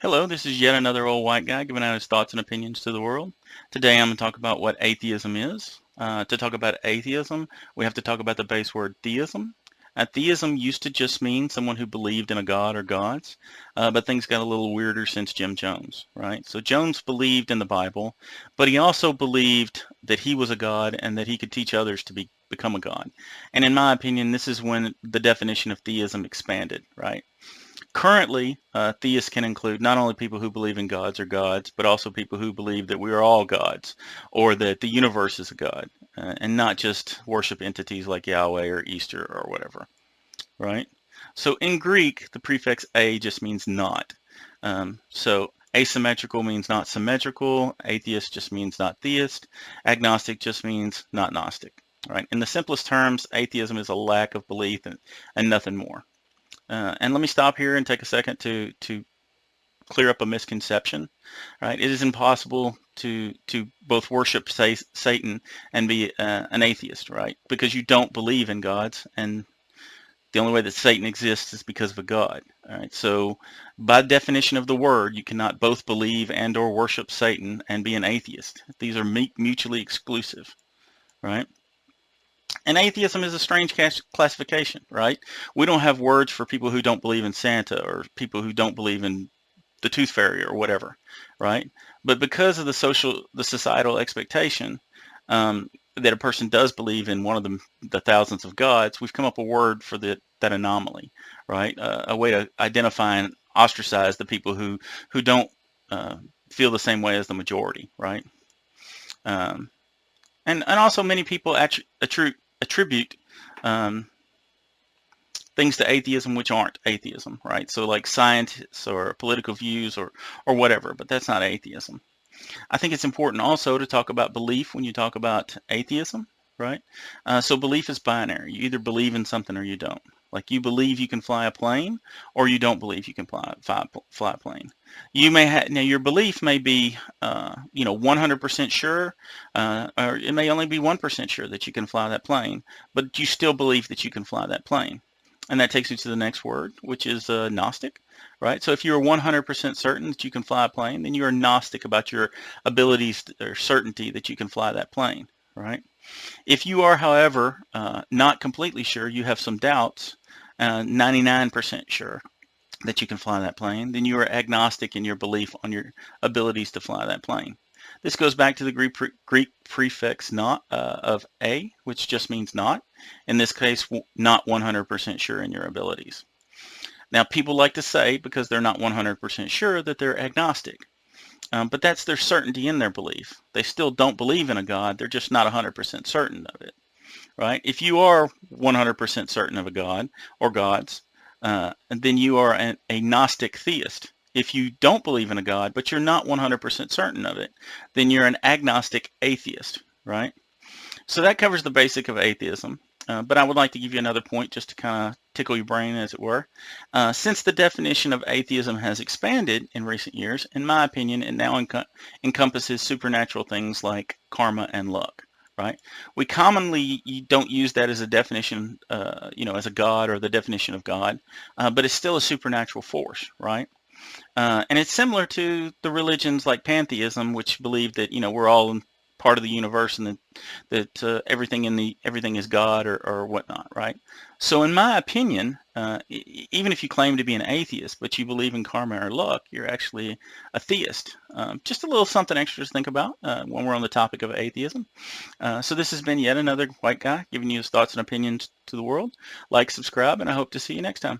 Hello, this is yet another old white guy giving out his thoughts and opinions to the world. Today I'm going to talk about what atheism is. To talk about atheism, we have to talk about the base word theism. Theism used to just mean someone who believed in a god or gods, but things got a little weirder since Jim Jones, right? So Jones believed in the Bible, but he also believed that he was a god and that he could teach others to become a god. And in my opinion, this is when the definition of theism expanded, right? Currently, theists can include not only people who believe in gods or gods, but also people who believe that we are all gods or that the universe is a god, and not just worship entities like Yahweh or Easter or whatever, right? So in Greek, the prefix a just means not. So asymmetrical means not symmetrical, atheist just means not theist, agnostic just means not Gnostic, right? In the simplest terms, atheism is a lack of belief and nothing more. And let me stop here and take a second to clear up a misconception. Right? It is impossible to both worship Satan and be an atheist, right? Because you don't believe in gods, and the only way that Satan exists is because of a god. All right. So, by definition of the word, you cannot both believe and/or worship Satan and be an atheist. These are mutually exclusive, right? And atheism is a strange classification, right? We don't have words for people who don't believe in Santa or people who don't believe in the tooth fairy or whatever, right? But because of the societal expectation that a person does believe in one of the thousands of gods, we've come up with a word for that anomaly, right? A way to identify and ostracize the people who don't feel the same way as the majority, right? Um, and also many people attribute um, things to atheism which aren't atheism, right? So like scientists or political views or whatever, but that's not atheism. I think it's important also to talk about belief when you talk about atheism, right? So belief is binary. You either believe in something or you don't. Like you believe you can fly a plane, or you don't believe you can fly a plane. You may have now your belief may be 100% sure, or it may only be 1% sure that you can fly that plane, but you still believe that you can fly that plane. And that takes me to the next word, which is Gnostic, right? So if you're 100% certain that you can fly a plane, then you're Gnostic about your abilities or certainty that you can fly that plane, right? If you are, however, not completely sure, you have some doubts, 99% sure that you can fly that plane, then you are agnostic in your belief on your abilities to fly that plane. This goes back to the Greek prefix not of a, which just means not. In this case, not 100% sure in your abilities. Now, people like to say, because they're not 100% sure, that they're agnostic. But that's their certainty in their belief. They still don't believe in a God. They're just not 100% certain of it, right? If you are 100% certain of a God or gods, then you are a Gnostic theist. If you don't believe in a God, but you're not 100% certain of it, then you're an agnostic atheist, right? So that covers the basic of atheism. But I would like to give you another point just to kind of tickle your brain, as it were. Since the definition of atheism has expanded in recent years, in my opinion, it now encompasses supernatural things like karma and luck, right? We commonly don't use that as a definition, as a god or the definition of God, but it's still a supernatural force, right? And it's similar to the religions like pantheism, which believe that we're all part of the universe and that everything is God or whatnot, right? So, in my opinion, even if you claim to be an atheist but you believe in karma or luck, you're actually a theist. Just a little something extra to think about when we're on the topic of atheism. So, this has been yet another white guy giving you his thoughts and opinions to the world. Like, subscribe, and I hope to see you next time.